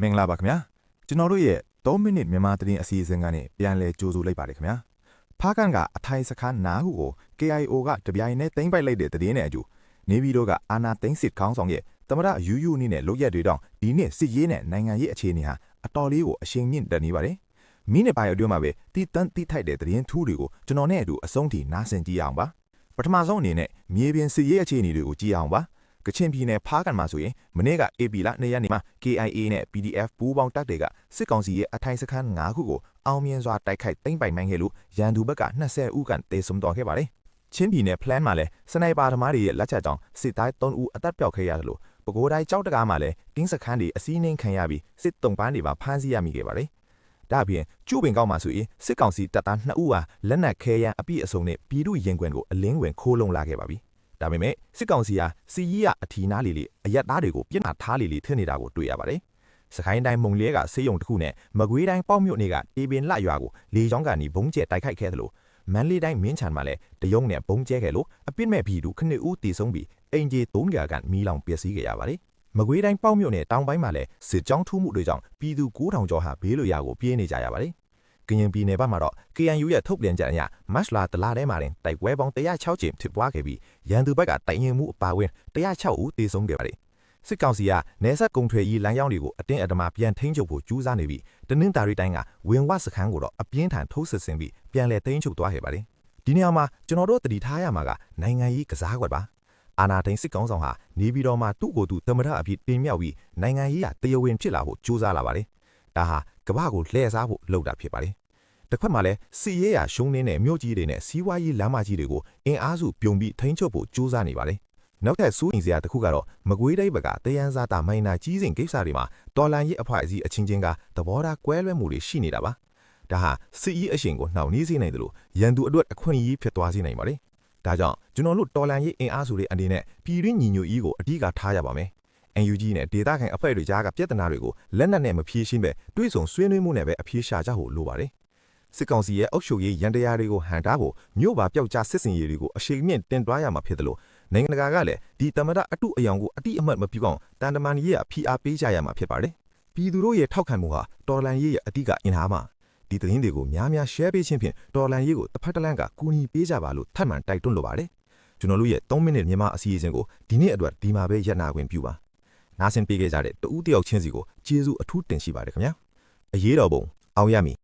မင်္ဂလာပါခင်ဗျာကျွန်တော်တို့ရဲ့3မိနစ်မြန်မာသတင်းအစီအစဉ်ကနေပြန်လည်ကြိုဆိုလိုက်ပါတယ်ခင်ဗျာဖားကန်ကအထိုင်စခန်းနာဟုကို KIO ကတပြိုင်နက်သိမ်းပိုက်လိုက်တဲ့သတင်းနဲ့အတူနေပြည်တော်ကအာနာသိန်းစစ်ခေါင်းဆောင်ရဲ့သမရယူယူနီနဲ့လုတ်ရက်တွေတောင်ဒီနေ့စစ်ရေးနဲ့နိုင်ငံရေးအခြေအနေဟာအတော်လေးကိုအရှိန်မြင့်တက်နေပါတယ်မိနစ်ပိုင်းအတွင်းမှာပဲတီးတန်းတီးထိုက်တဲ့သတင်းထူးတွေကိုကျွန်တော်နဲ့အတူအဆုံးထိနားဆင်ကြည့်အောင်ပါပထမဆုံးအနေနဲ့မြေပြင်စစ်ရေးအခြေအနေတွေကိုကြည့်အောင်ပါကချင်ပြည်နယ်ဖားကန်မှာဆိုရင်မနေ့က AP လ2ရက်နေ့မှာ KIA နဲ့ PDF ပူးပေါင်းတပ်တွေကစစ်ကောင်စီရဲ့အထိုင်စခန်း9ခုကိုအောင်မြင်စွာတိုက်ခိုက်သိမ်းပိုက်နိုင်ခဲ့လို့ရန်သူဘက်က20ဦးခန့်တေဆုံးတော်ခဲ့ပါတယ်။ချင်းပြည်နယ်ဖလန်းမှာလည်းစနိုက်ပါသမားတွေရဲ့လက်ချက်ကြောင့်စစ်သား3ဦးအသက်ပြောက်ခဲ့ရတယ်လို့ပဲခူးတိုင်းကြောက်တကားမှာလည်းကင်းစခန်းတွေအစည်းအဝေးခံရပြီးစစ်တုံးပန်းတွေပါဖမ်းဆီးရမိခဲ့ပါတယ်။ဒါ့အပြင်ကျူပင်ကောက်မှာဆိုရင်စစ်ကောင်စီတပ်သား2ဦးဟာလက်နက်ခဲယမ်းအပြည့်အစုံနဲ့ပြည်သူရင်ခွင်ကိုအလင်းဝင်ခိုးလုံလာခဲ့ပါပြီ။ဒါပေမဲ့စစ်ကောင်စီဟာစီရီးရအထီနာလီလီအရက်သားတွေကိုပြစ်နာထားလီလီထင်နေတာကိုတွေ့ရပါတယ်။စကိုင်းတိုင်းမုံလဲကဆေးရုံတစ်ခုနဲ့မကွေးတိုင်းပေါ့မြို့နယ်ကတေပင်လှရွာကိုလေကြောင်းကနေဘုံကျဲတိုက်ခိုက်ခဲ့တယ်လို့မန်လေးတိုင်းမင်းချန်မှာလည်းတယုံနဲ့ဘုံကျဲခဲ့လို့အပြစ်မဲ့ပြည်သူ9ဦးတေဆုံးပြီးအင်ဂျီ300ခန့်မီးလောင်ပျက်စီးခဲ့ရပါတယ်။မကွေးတိုင်းပေါ့မြို့နယ်တောင်ပိုင်းမှာလည်းစစ်ကြောင်းထုမှုတွေကြောင့်ပြည်သူ9000ကျော်ဟာဘေးလွရာကိုပြေးနေကြရပါတယ်။ကရင်ပြည်နယ်ဘက်မှာတော့ KNU ရဲ့ထုတ်ပြန်ချက်အရမတ်လတလထဲမှာတင်တိုက်ပွဲပေါင်း106ကြိမ်ဖြစ်ပွားခဲ့ပြီးရန်သူဘက်ကတိုင်ရင်မှုအပါအဝင်106ဦးသေဆုံးခဲ့ပါတယ်။စစ်ကောင်စီကနေဆက်ကုံထွေကြီးလမ်းကြောင်းတွေကိုအတင်းအဓမ္မပြန်ထိန်းချုပ်ဖို့ကြိုးစားနေပြီးတနင်္သာရီတိုင်းကဝင်ဝစခန်းကိုတော့အပြင်းထန်ထိုးစစ်ဆင်ပြီးပြန်လည်ထိန်းချုပ်သွားခဲ့ပါတယ်။ဒီနေရာမှာကျွန်တော်တို့တတိထားရမှာကနိုင်ငံရေးကစားကွက်ပါ။အာနာသိန်းစစ်ကောင်ဆောင်ဟာနေပြည်တော်မှာသူ့ကိုယ်သူသမရအဖြစ်တင်မြှောက်ပြီးနိုင်ငံရေးကတရားဝင်ဖြစ်လာဖို့ကြိုးစားလာပါတယ်။ဒါဟာကမ္ဘာကိုလှည့်စားဖို့လုပ်တာဖြစ်ပါတယ်။တစ်ခွက်မှာလည်းစီရဲရရှုံးနေတဲ့မြို့ကြီးတွေနဲ့စီးပွားရေးလမ်းမကြီးတွေကိုအင်အားစုပြုံပြီးထိန်းချုပ်ဖို့ကြိုးစားနေပါတယ်။နောက်ထပ်စိုးရင်စရာတစ်ခုကတော့မကွေးတိုင်းဘက်ကတယန်းစားတာမိုင်းနာကြီးစဉ်ကိစ္စတွေမှာတော်လန်ရေးအဖွဲ့အစည်းအချင်းချင်းကသဘောထားကွဲလွဲမှုတွေရှိနေတာပါ။ဒါဟာစီအီအရှင်ကိုနှောင့်နှေးစေနိုင်တယ်လို့ရန်သူအတွက်အခွင့်အရေးဖြစ်သွားစေနိုင်ပါတယ်။ဒါကြောင့်ကျွန်တော်တို့တော်လန်ရေးအင်အားစုတွေအနေနဲ့ပြည်ရင်းညီညွတ်ရေးကိုအဓိကထားရပါမယ်။ NUG နဲ့ဒေသခံအဖွဲ့တွေကြားကပြဿနာတွေကိုလက်နက်နဲ့မဖြေရှင်းပဲတွေးဆုံဆွေးနွေးမှုနဲ့ပဲအဖြေရှာကြဖို့လိုပါတယ်။စစ်ကောင်စီရဲ့အုပ်ချုပ်ရေးရန်တရားတွေကိုဟန်တားဖို့မြို့ပါပျောက်ကြားစစ်စင်ရေးတွေကိုအရှိန်မြင့်တင်သွင်းရမှာဖြစ်တယ်လို့နိုင်ငံတကာကလည်းဒီသမရအတုအယောင်ကိုအတိအမှတ်မပြုအောင်တန်တမန်ရေးအဖိအားပေးကြရမှာဖြစ်ပါတယ်။ပြည်သူတို့ရဲ့ထောက်ခံမှုဟာတော်လန်ရေးရဲ့အဓိကအင်အားမှာဒီသတင်းတွေကိုများများ share ပေးခြင်းဖြင့်တော်လန်ရေးကိုတစ်ဖက်တစ်လမ်းကကူညီပေးကြပါလို့ထပ်မံတိုက်တွန်းလိုပါတယ်။ကျွန်တော်တို့ရဲ့3မိနစ်မြန်မာအစီအစဉ်ကိုဒီနေ့အတွက်ဒီမှာပဲရပ်နာခွင့်ပြုပါ။နားဆင်ပေးခဲ့ကြတဲ့တဦးတယောက်ချင်းစီကိုကျေးဇူးအထူးတင်ရှိပါတယ်ခင်ဗျာ။အရေးတော်ပုံအောင်ရမည်